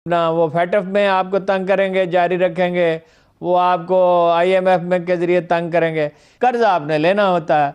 ना वो फैटफ में आपको तंग करेंगे, जारी रखेंगे, वो आपको आईएमएफ में के जरिए तंग करेंगे, कर्ज आपने लेना होता है।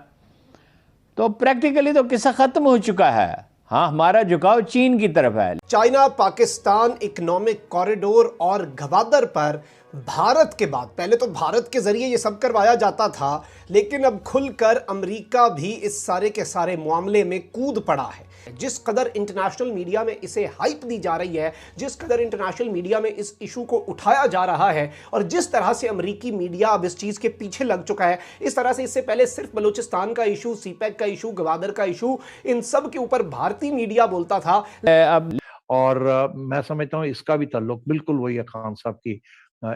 तो प्रैक्टिकली तो किस्सा खत्म हो चुका है। हाँ, हमारा झुकाव चीन की तरफ है। चाइना पाकिस्तान इकोनॉमिक कॉरिडोर और गवादर पर भारत के बाद, पहले तो भारत के जरिए ये सब करवाया जाता था, लेकिन अब खुलकर अमेरिका भी इस सारे के सारे मामले में कूद पड़ा है। जिस कदर इंटरनेशनल मीडिया में इसे हाइप दी जा रही है, जिस कदर इंटरनेशनल मीडिया में इस इशू को उठाया जा रहा है, और जिस तरह से अमेरिकी मीडिया अब इस चीज के पीछे लग चुका है, इस तरह से इससे पहले सिर्फ बलूचिस्तान का इशू, सीपैक का इशू, गवादर का इशू, इन सब के ऊपर भारतीय मीडिया बोलता था। अब और मैं समझता हूँ इसका भी ताल्लुक बिल्कुल वही है, खान साहब की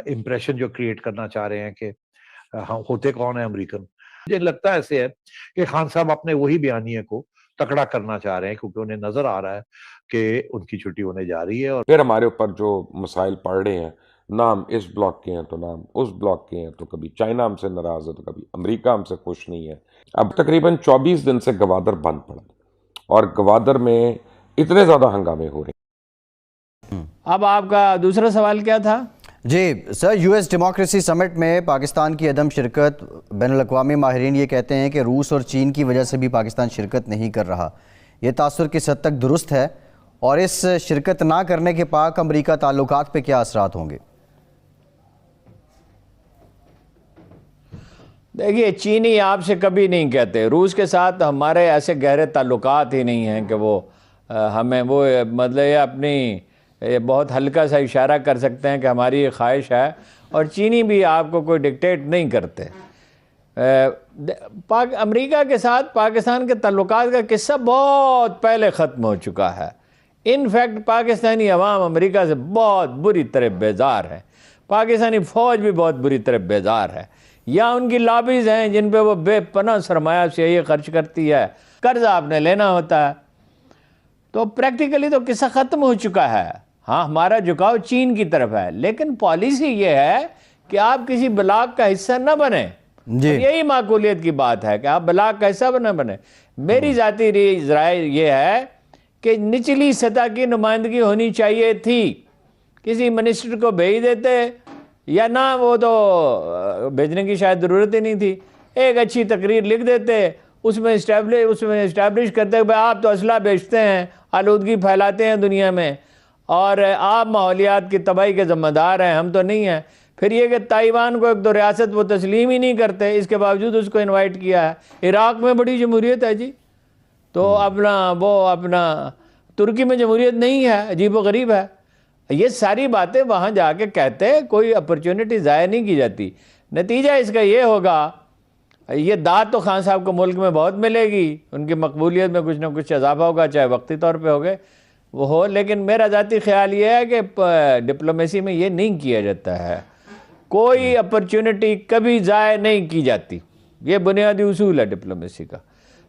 इम्प्रेशन जो क्रिएट करना चाह रहे हैं कि हम होते कौन है अमेरिकन। मुझे लगता है ऐसे है कि खान साहब अपने वही बयानिए को तकड़ा करना चाह रहे हैं, क्योंकि उन्हें नजर आ रहा है कि उनकी छुट्टी होने जा रही है। और फिर हमारे ऊपर जो मसाइल पड़ रहे हैं, नाम इस ब्लॉक के हैं तो नाम उस ब्लॉक के हैं, तो कभी चाइना हमसे नाराज है तो कभी अमेरिका हमसे खुश नहीं है। अब तकरीबन 24 दिन से गवादर बंद पड़ा और गवादर में इतने ज्यादा हंगामे हो रहे हैं। अब आपका दूसरा सवाल क्या था? जी सर, यूएस डेमोक्रेसी समिट में पाकिस्तान की अदम शिरकत, बैनुल-अक़वामी माहिरीन ये कहते हैं कि रूस और चीन की वजह से भी पाकिस्तान शिरकत नहीं कर रहा। ये तासुर किस हद तक दुरुस्त है, और इस शिरकत ना करने के पाक अमरीका ताल्लुकात पे क्या असरात होंगे? देखिए, चीनी आपसे कभी नहीं कहते, रूस के साथ हमारे ऐसे गहरे ताल्लुकात ही नहीं हैं कि वो हमें वो मतलब ये अपनी ये बहुत हल्का सा इशारा कर सकते हैं कि हमारी ये ख्वाहिश है। और चीनी भी आपको कोई डिक्टेट नहीं करते। अमेरिका के साथ पाकिस्तान के ताल्लुकात का किस्सा बहुत पहले ख़त्म हो चुका है। इनफैक्ट पाकिस्तानी अवाम अमेरिका से बहुत बुरी तरह बेजार है, पाकिस्तानी फ़ौज भी बहुत बुरी तरह बेजार है। या उनकी लॉबीज़ हैं जिन पे वो बेपनाह सरमाया से ये खर्च करती है, कर्ज आपने लेना होता है। तो प्रैक्टिकली तो किस्सा ख़त्म हो चुका है। हाँ, हमारा झुकाव चीन की तरफ है, लेकिन पॉलिसी ये है कि आप किसी ब्लॉक का हिस्सा न बने। यही माकूलियत की बात है कि आप ब्लॉक का हिस्सा न बने। मेरी ज़ाती राय ये है कि निचली सतह की नुमाइंदगी होनी चाहिए थी। किसी मिनिस्टर को भेज देते, या ना वो तो भेजने की शायद ज़रूरत ही नहीं थी, एक अच्छी तकरीर लिख देते, उसमें इस्टेब्लिश करते भाई आप तो असला बेचते हैं, आलूदगी फैलाते हैं दुनिया में, और आप माहौलियात की तबाही के ज़िम्मेदार हैं, हम तो नहीं हैं। फिर ये कि ताइवान को एक तो रियासत वो तस्लीम ही नहीं करते, इसके बावजूद उसको इनवाइट किया है। इराक़ में बड़ी जमहूरियत है जी, तो अपना तुर्की में जमहूरियत नहीं है, अजीब व गरीब है। ये सारी बातें वहाँ जाके कहते, कोई अपॉर्चुनिटी ज़ाया नहीं की जाती। नतीजा इसका ये होगा, ये दाद तो खान साहब को मुल्क में बहुत मिलेगी, उनकी मकबूलियत में कुछ ना कुछ इजाफा होगा, चाहे वक्ती तौर पे होगे वो हो। लेकिन मेरा ज़ाती ख्याल ये है कि डिप्लोमेसी में ये नहीं किया जाता है, कोई अपॉर्चुनिटी कभी ज़ाया नहीं की जाती। ये बुनियादी उसूल है डिप्लोमेसी का।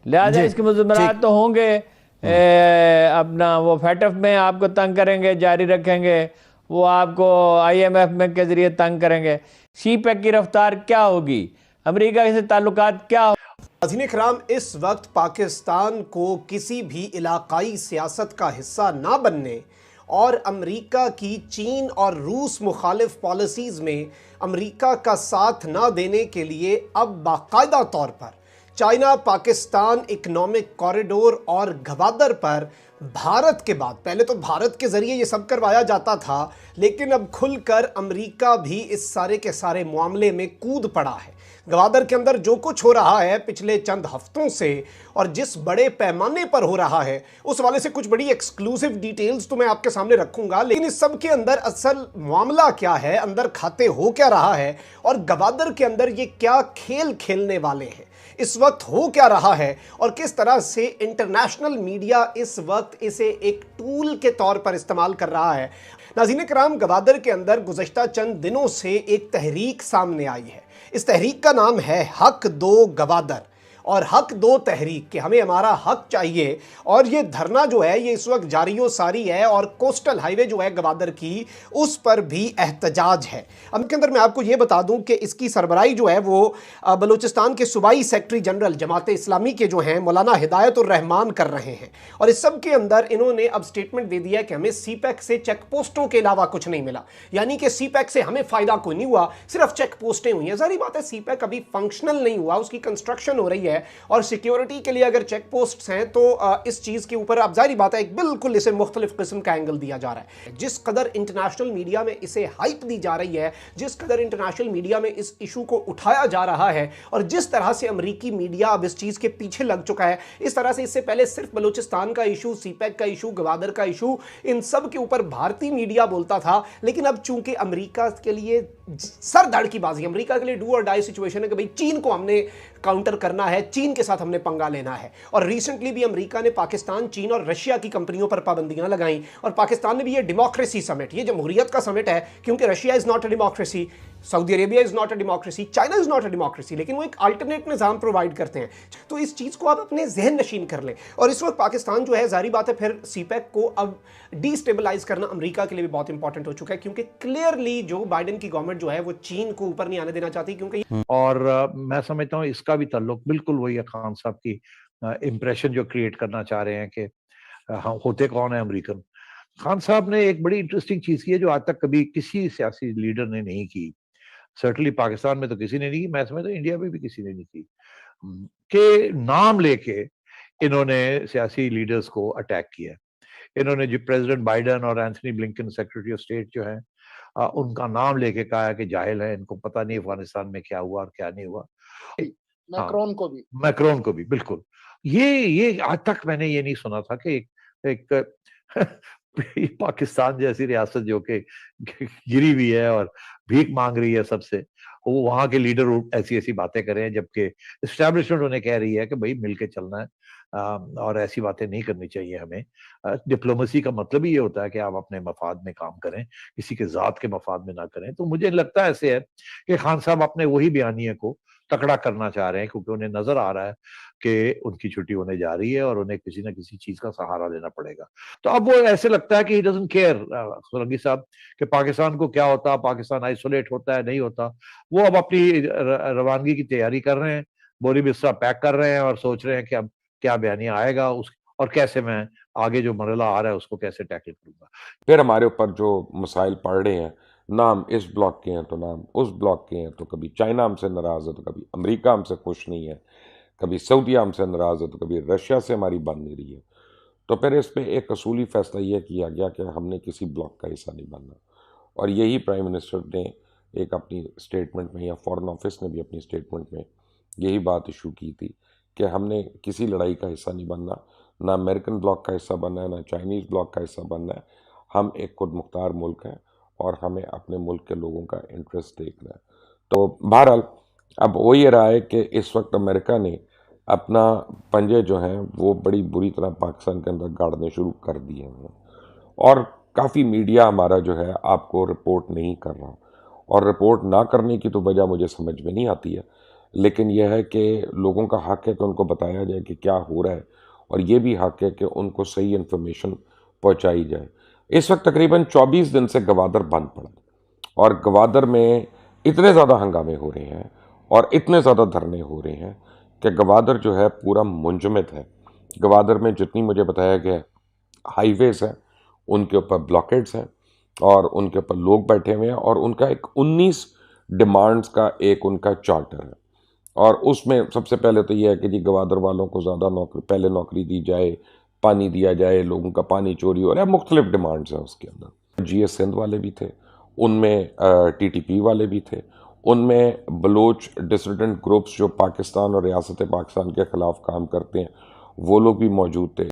लिहाजा इसके मुज़मरात तो होंगे। अपना वो फैटफ में आपको तंग करेंगे, जारी रखेंगे, वो आपको आईएमएफ में के ज़रिए तंग करेंगे। सीपैक की रफ्तार क्या होगी, अमेरिका से ताल्लुकात क्या हो। नाज़रीन इकराम, इस वक्त पाकिस्तान को किसी भी इलाकाई सियासत का हिस्सा ना बनने और अमेरिका की चीन और रूस मुखालिफ पॉलिसीज़ में अमेरिका का साथ ना देने के लिए अब बाकायदा तौर पर चाइना पाकिस्तान इकोनॉमिक कॉरिडोर और गवादर पर भारत के बाद, पहले तो भारत के जरिए ये सब करवाया जाता था, लेकिन अब खुलकर अमेरिका भी इस सारे के सारे मामले में कूद पड़ा है। गवादर के अंदर जो कुछ हो रहा है पिछले चंद हफ्तों से, और जिस बड़े पैमाने पर हो रहा है, उस वाले से कुछ बड़ी एक्सक्लूसिव डिटेल्स तो मैं आपके सामने रखूंगा। लेकिन इस सब के अंदर असल मामला क्या है, अंदर खाते हो क्या रहा है, और गवादर के अंदर ये क्या खेल खेलने वाले हैं, इस वक्त हो क्या रहा है, और किस तरह से इंटरनेशनल मीडिया इस वक्त इसे एक टूल के तौर पर इस्तेमाल कर रहा है। नाज़रीन किराम, गवादर के अंदर गुज़श्ता चंद दिनों से एक तहरीक सामने आई है। इस तहरीक का नाम है हक दो गवादर, और हक दो तहरीक कि हमें हमारा हक चाहिए। और ये धरना जो है ये इस वक्त जारी सारी है और कोस्टल हाईवे जो है गवादर की उस पर भी एहतजाज है। अब के अंदर मैं आपको ये बता दूं कि इसकी सरबराही जो है वो बलूचिस्तान के सूबाई सेक्रेटरी जनरल जमात इस्लामी के जो हैं मौलाना हिदायतुर रहमान कर रहे हैं। और इस सब के अंदर इन्होंने अब स्टेटमेंट दे दिया कि हमें सीपैक से चेक पोस्टों के अलावा कुछ नहीं मिला, यानी कि सीपैक से हमें फायदा कोई नहीं हुआ, सिर्फ चेक पोस्टें हुई हैं। सारी बात है, सीपैक अभी फंक्शनल नहीं हुआ, उसकी कंस्ट्रक्शन हो रही है और सिक्योरिटी के लिए अगर चेक पोस्ट हैं तो इस चीज के ऊपर अब जारी बात है एक बिल्कुल इसे मुख्तलिफ किस्म का एंगल दिया जा रहा है। जिस कदर इंटरनेशनल मीडिया में इसे हाइप दी जा रही है, जिस कदर इंटरनेशनल मीडिया में इस इशू को उठाया जा रहा है और जिस तरह से अमेरिकी मीडिया अब इस चीज के पीछे लग चुका है, इस तरह से इससे पहले सिर्फ बलूचिस्तान का इशू, सीपैक का इशू, गवादर का इशू, इन सब के ऊपर भारतीय मीडिया बोलता था। लेकिन अब चूंकि अमेरिका के लिए सर धड़ की बाजी, अमेरिका के लिए डू और डाई सिचुएशन है कि भाई चीन को हमने काउंटर करना है, चीन के साथ हमने पंगा लेना है। और रिसेंटली भी अमेरिका ने पाकिस्तान, चीन और रशिया की कंपनियों पर पाबंदियां लगाई और पाकिस्तान ने भी ये डेमोक्रेसी समिट, ये जमहूरियत का समिट है, क्योंकि Russia is not a democracy, Saudi Arabia is not a democracy, China is not a democracy, लेकिन वो एक अल्टरनेट निज़ाम प्रोवाइड करते हैं। तो इस चीज़ को आप अपने जहन नशीन कर लें। और इस वक्त पाकिस्तान जो है, जारी बात है, फिर सीपैक को अब डिस्टेबलाइज करना अमेरिका के लिए भी बहुत इंपॉर्टेंट हो चुका है, क्योंकि क्लियरली जो बाइडेन की गवर्नमेंट जो है वो चीन को ऊपर नहीं आने देना चाहती। क्योंकि और मैं समझता हूँ इसका भी ताल्लुक बिल्कुल वही है खान साहब की इम्प्रेशन जो क्रिएट करना चाह रहे हैं कि हम होते कौन है अमेरिकन। खान साहब ने एक बड़ी इंटरेस्टिंग चीज की है जो आज तक कभी किसी सियासी लीडर ने नहीं की। सर्टनली पाकिस्तान में तो किसी ने नहीं की, मैं समझता हूँ इंडिया में भी किसी ने नहीं की, के नाम लेके इन्होंने सियासी लीडर्स को अटैक किया। इन्होंने जो प्रेसिडेंट बाइडेन और Anthony Blinken secretary of state जो है उनका नाम लेके कहा है कि जाहिल है, इनको पता नहीं अफगानिस्तान में क्या हुआ और क्या नहीं हुआ। मैक्रोन को भी बिल्कुल। ये आज तक मैंने ये नहीं सुना था कि एक पाकिस्तान जैसी रियासत जो कि गिरी हुई है और भीख मांग रही है सबसे, वो वहां के लीडर ऐसी ऐसी बातें कर रहे हैं, जबकि एस्टैब्लिशमेंट उन्हें कह रही है कि भाई मिलके चलना है और ऐसी बातें नहीं करनी चाहिए हमें। डिप्लोमेसी का मतलब ही ये होता है कि आप अपने मफाद में काम करें, किसी के जात के मफाद में ना करें। तो मुझे लगता है ऐसे है कि खान साहब अपने वही बयानिए को तकड़ा करना चाह रहे हैं, क्योंकि उन्हें नजर आ रहा है कि उनकी छुट्टी होने जा रही है और उन्हें किसी ना किसी चीज का सहारा लेना पड़ेगा। तो अब वो ऐसे लगता है कि ही डजंट केयर सोलंकी साहब कि पाकिस्तान को क्या होता, पाकिस्तान आइसोलेट होता है नहीं होता। वो अब अपनी रवानगी की तैयारी कर रहे हैं, बोरी बिस्तरा पैक कर रहे हैं और सोच रहे हैं कि अब क्या बयानिया आएगा उस और कैसे मैं आगे जो मरला आ रहा है उसको कैसे टैकल करूंगा। फिर हमारे ऊपर जो मसाइल पड़ रहे हैं, नाम इस ब्लॉक के हैं तो नाम उस ब्लॉक के हैं, तो कभी चाइना हमसे नाराज़ है तो कभी अमेरिका हमसे खुश नहीं है, कभी सऊदी हमसे नाराज़ है तो कभी रशिया से हमारी बन नहीं रही है। तो फिर इस पर एक असूली फैसला यह किया गया कि हमने किसी ब्लॉक का हिस्सा नहीं बनना। और यही प्राइम मिनिस्टर ने एक अपनी स्टेटमेंट में, या फॉरेन ऑफिस ने भी अपनी स्टेटमेंट में यही बात इशू की थी कि हमने किसी लड़ाई का हिस्सा नहीं बनना, ना अमेरिकन ब्लॉक का हिस्सा बनना है, ना चाइनीज़ ब्लॉक का हिस्सा बनना है। हम एक खुद मुख्तार मुल्क हैं और हमें अपने मुल्क के लोगों का इंटरेस्ट देखना है। तो बहरहाल अब हो ये रहा है कि इस वक्त अमेरिका ने अपना पंजे जो हैं वो बड़ी बुरी तरह पाकिस्तान के अंदर गाड़ने शुरू कर दिए हैं और काफ़ी मीडिया हमारा जो है आपको रिपोर्ट नहीं कर रहा। और रिपोर्ट ना करने की तो वजह मुझे समझ में नहीं आती है, लेकिन यह है कि लोगों का हक है कि उनको बताया जाए कि क्या हो रहा है, और ये भी हक है कि उनको सही इन्फॉर्मेशन पहुंचाई जाए। इस वक्त तकरीबन 24 दिन से गवादर बंद पड़ा और गवादर में इतने ज़्यादा हंगामे हो रहे हैं और इतने ज़्यादा धरने हो रहे हैं कि गवादर जो है पूरा मुंजमद है। गवादर में जितनी मुझे बताया गया हाईवेज हैं उनके ऊपर ब्लॉकेड्स हैं और उनके ऊपर लोग बैठे हुए हैं और उनका एक 19 डिमांड्स का एक उनका चार्टर है। और उसमें सबसे पहले तो यह है कि जी गवादर वालों को ज़्यादा पहले नौकरी दी जाए, पानी दिया जाए, लोगों का पानी चोरी हो रहा है, मुख्तलिफ डिमांड्स हैं उसके अंदर। GS सिंध वाले भी थे, उनमें TTP वाले भी थे, उनमें बलोच डिसिडेंट ग्रुप्स जो पाकिस्तान और रियासत पाकिस्तान के ख़िलाफ़ काम करते हैं वो लोग भी मौजूद थे।